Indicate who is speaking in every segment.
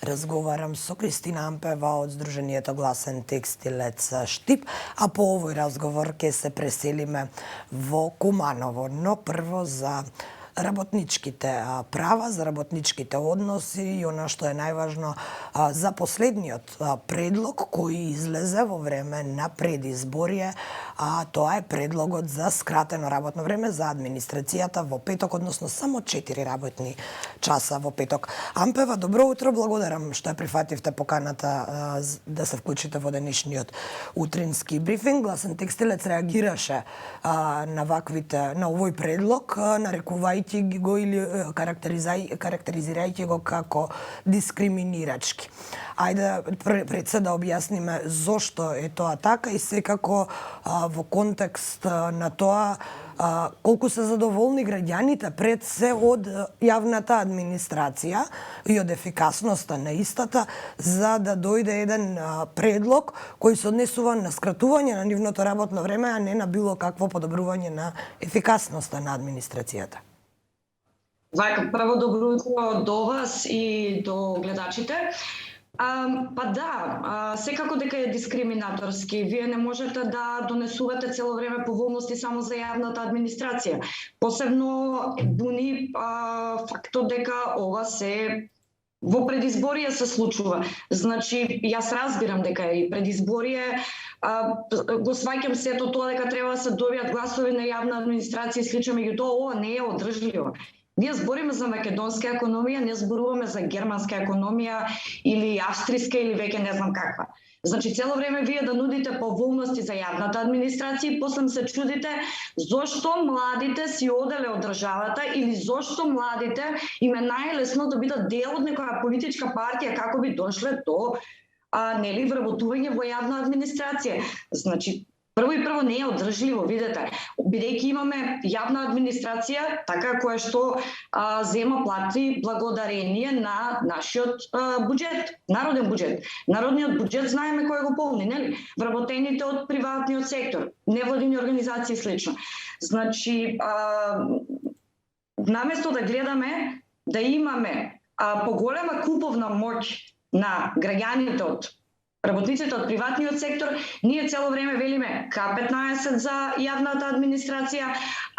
Speaker 1: Разговарам со Кристина Ампева од Сдруженијето Гласен текстилец Штип, а по овој разговор ќе се преселиме во Куманово, но прво за работничките права, за работничките односи и она што е најважно за последниот предлог кој излезе во време на предизборие, а тоа е предлогот за скратено работно време за администрацијата во петок, односно само 4 работни часа во петок. Ампева, добро утро, благодарам што ја прифативте поканата да се вклучите во денешниот утрински брифинг. Гласен текстилец реагираше на овој предлог, нарекувајќи го или карактеризирајќи го како дискриминирачки. Ајде пред се да објасниме зошто е тоа така и секако во контекст на тоа колку се задоволни граѓаните пред се од јавната администрација и од ефикасноста на истата за да дојде еден предлог кој се однесува на скратување на нивното работно време, а не на било какво подобрување на ефикасноста на администрацијата.
Speaker 2: Вака, прво добро утро до вас и до гледачите. Па да, секако дека е дискриминаторски. Вие не можете да донесувате цело време поволности само за јавната администрација. Посебно буни фактот дека ова се во предизборие се случува. Значи, јас разбирам дека и предизборие го сваќам сето тоа дека треба да се добијат гласови на јавна администрација и слично, меѓутоа ова не е одржливо. Ние збориме за македонска економија, не зборуваме за германска економија или австријска или веќе не знам каква. Значи, цело време вие да нудите поволности за јавната администрација и после се чудите зошто младите си оделе од државата или зошто младите им е најлесно да бидат дел од некоја политичка партија како би дошле до нели вработување во јавна администрација. Значи, прво не е одржливо, видете, бидејќи имаме јавна администрација, така која што зема плати благодарение на нашиот буџет, народен буџет. Народниот буџет знаеме кој го полни, нели? Вработените од приватниот сектор, невладини организации и слично. Значи, наместо да гледаме да имаме поголема куповна моќ на граѓаните од работниците од приватниот сектор, ние цело време велиме К15 за јавната администрација,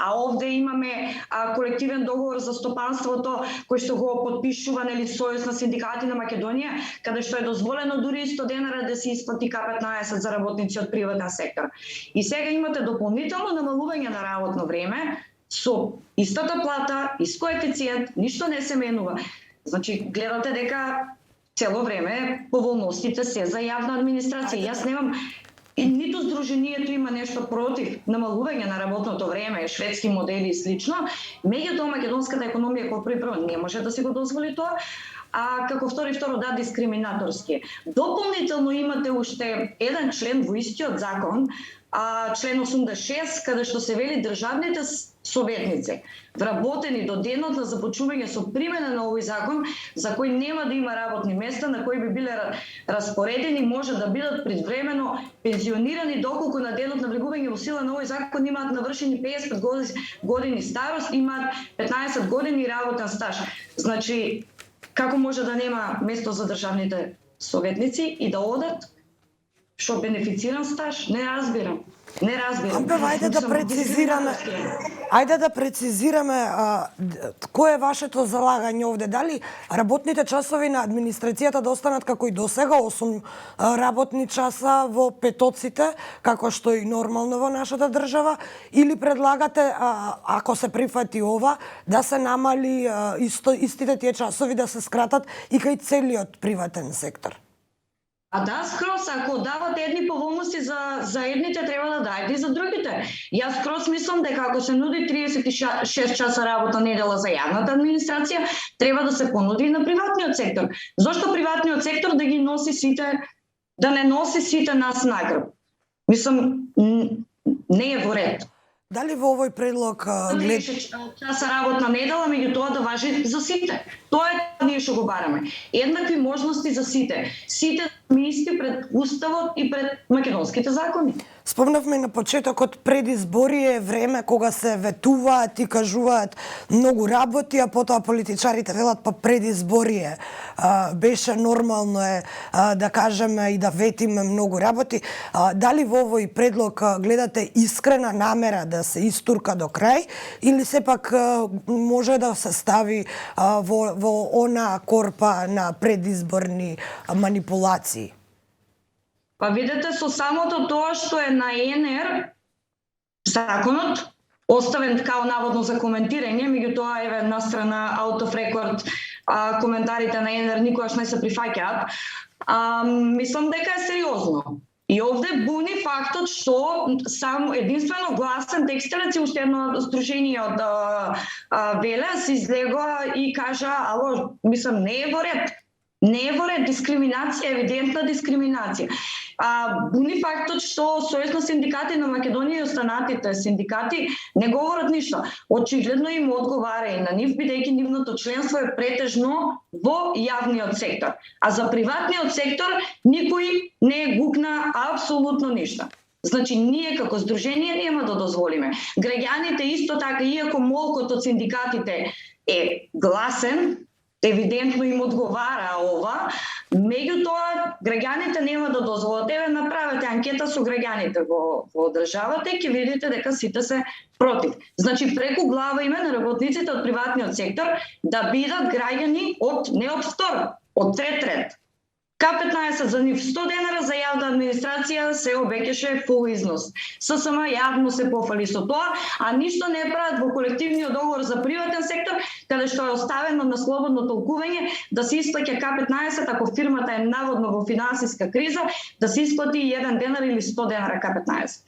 Speaker 2: а овде имаме колективен договор за стопанството кој што го потпишува нели Сојуз на синдикати на Македонија, каде што е дозволено дури 100 денара да се исплати К15 за работници од приватен сектор. И сега имате дополнително намалување на работно време со истата плата, ист коефициент, ништо не се менува. Значи, гледате дека цело време поволностите се за јавна администрација. Јас немам и ниту Сдруженијето има нешто против намалување на работното време, шведски модели и слично. Меѓутоа македонската економија кој прво не може да се го дозволи тоа, а како второ да дискриминаторски. Дополнително имате уште еден член во истиот закон, член 86, каде што се вели државните советници, вработени до денот на започнување со примена на овој закон, за кој нема да има работни места, на кои би биле распоредени, може да бидат предвремено пензионирани доколку на денот на влегување во сила на овој закон имаат навршени 50 години старост, имаат 15 години работен стаж. Значи, како може да нема место за државните советници и да одат? Што бенефициран стаж? Не разбирам.
Speaker 1: Ампева, ајде да прецизираме кој е вашето залагање овде. Дали работните часови на администрацијата да останат како и досега, 8 работни часа во петоците, како што и нормално во нашата држава, или предлагате, ако се прифати ова, да се намали истите тие часови да се скратат и кај целиот приватен сектор?
Speaker 2: Да, скрос, ако давате едни поволности за едните, треба да дајте и за другите. Јас скрос мислам дека ако се нуди 36 часа работна недела за јавната администрација, треба да се понуди и на приватниот сектор. Зошто приватниот сектор да ги носи сите, да не носи сите нас нагрб? Мислам, не е во ред.
Speaker 1: Дали во овој предлог
Speaker 2: часа работна недела, меѓутоа да важи за сите. Тоа е ние што го бараме. Еднакви можности за сите. Сите сме исти пред Уставот и пред македонските закони.
Speaker 1: Спомнавме на почетокот предизборие време кога се ветуваат и кажуваат многу работи, а потоа политичарите велат па предизборие беше нормално да кажеме и да ветиме многу работи. Дали во овој предлог гледате искрена намера да се истурка до крај или сепак може да се стави во она корпа на предизборни манипулации?
Speaker 2: Па видете, со самото тоа што е на ЕНР, законот, оставен као наводно за коментирање, меѓутоа еве една страна out of record, коментарите на ЕНР никогаш не се прифаќаат, мислам дека е сериозно. И овде буни фактот што само единствено гласен текстилец и уште едно сдружение од Велес излегоа и кажа, ало, мислам, не е во ред. Не е во ред, дискриминација, евидентна дискриминација. Буни фактот што Сојуз на синдикати на Македонија и останатите синдикати не говорат ништо. Очигледно им одговара и на нив, бидејќи нивното членство е претежно во јавниот сектор. А за приватниот сектор никој не гукна апсолутно ништо. Значи, ние како здружение нема да дозволиме. Граѓаните исто така, иако молкот од синдикатите е гласен, евидентно им одговара ова, меѓутоа граѓаните нема да дозволат. Еве направете анкета со граѓаните во државата и ќе видите дека сите се против. Значи преку глава име на работниците од приватниот сектор да бидат граѓани не од втор, од трет ред. К15 за нив 100 денара, за јавна администрација се обеќаше фул износ. ССМ јавно се пофали со тоа, а ништо не прават во колективниот договор за приватен сектор, каде што е оставено на слободно толкување да се исплаќа К15 ако фирмата е наводно во финансиска криза, да се исплати 1 денар или 100 денара К15.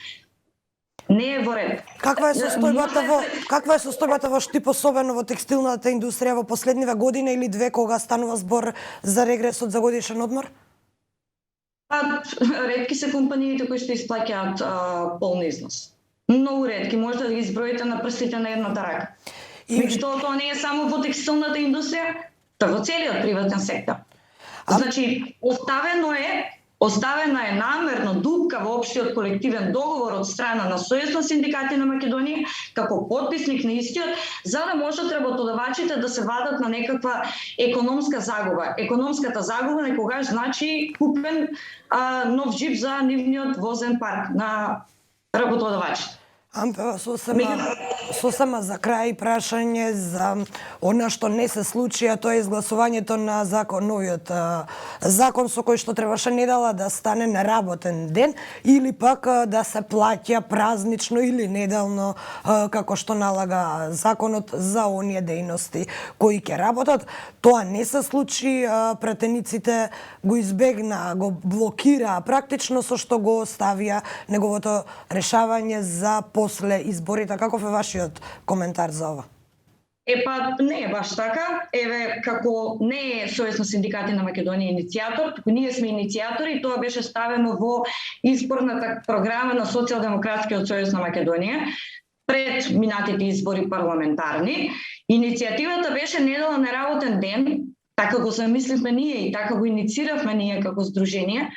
Speaker 2: Не е во ред.
Speaker 1: Каква е состојбата во Штип, особено во текстилната индустрија во последниве година или две, кога станува збор за регресот за годишен одмор?
Speaker 2: Ретки се компаниите кои што исплаќаат полни износ. Многу ретки, може да ги изброите на прстите на едната рака. Меѓутоа тоа не е само во текстилната индустрија, тоа во целиот приватен сектор. Значи, оставена е намерно дупка во општиот колективен договор од страна на Сојуз на синдикати на Македонија како потписник на истиот, за да можат работодавачите да се вадат на некаква економска загуба. Економската загуба некогаш значи купен нов джип за нивниот возен парк на работодавачите.
Speaker 1: Ампева, сосема за крај прашање за она што не се случи, а тоа е изгласувањето на новиот закон со кој што требаше недела да стане на работен ден или пак да се плаќа празнично или неделно како што налага законот за оние дејности кои ќе работат. Тоа не се случи, пратениците го избегна, го блокира практично, со што го оставија неговото решавање за после изборите. Каков е вашиот коментар за ова?
Speaker 2: Не е баш така. Еве, како не е Сојуз на синдикати на Македонија иницијатор, туку ние сме иницијатори, тоа беше ставено во изборната програма на Социјалдемократскиот сојуз на Македонија пред минатите избори парламентарни. Иницијативата беше недела неработен ден, така го замисливме ние и така го иницииравме ние како здружение,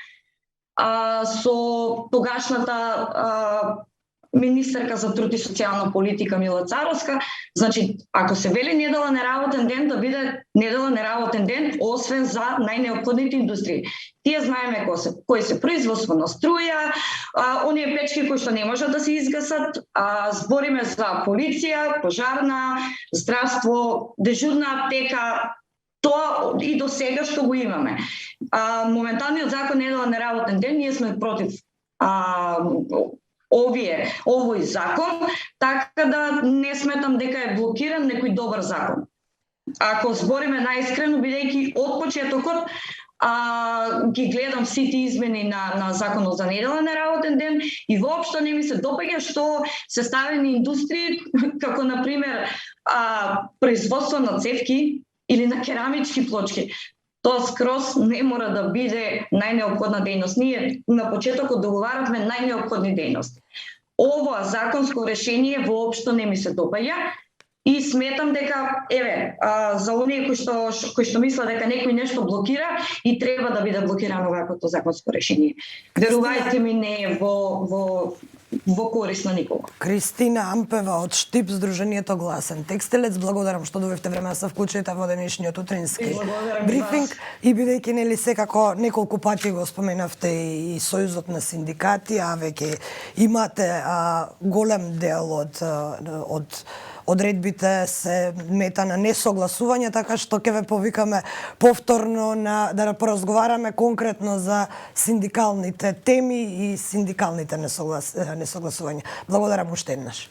Speaker 2: со тогашната министерка за труд и социјална политика Мила Царовска. Значи, ако се вели недела неработен ден, да биде недела неработен ден, освен за најнеопходните индустрии. Тие знаеме кои се производство на струја, оние печки кои што не можат да се изгасат, збориме за полиција, пожарна, здравство, дежурна аптека, тоа и до сега што го имаме. Моменталниот закон недела неработен ден, ние сме против овој закон, така да не сметам дека е блокиран некој добар закон. Ако збориме најискрено, бидејќи од почетокот ги гледам сите измени на законот за недела неработен ден и воопшто не ми се допаѓа што се ставени индустрии, како на пример производство на цевки или на керамички плочки. Тоа скроз не мора да биде најнеопходна дејност. Ние на почетокот договаравме најнеопходни дејности. Ова законско решение воопшто не ми се допаѓа И сметам дека за оние кои што мислат дека некој нешто блокира и треба да биде блокирано ваквото законско решение. Верувајте ми, не е во корист на никого.
Speaker 1: Кристина Ампева од Штип, Сдруженијето Гласен текстилец, благодарам што добивте време да се вклучите во денешниот утрински брифинг и бидејќи нели секако неколку пати го споменавте и Сојузот на синдикати, а веќе имате голем дел од одредбите се мета на несогласување, така што ќе ве повикаме повторно да поразговараме конкретно за синдикалните теми и синдикалните несогласувања. Благодарам уште еднаш.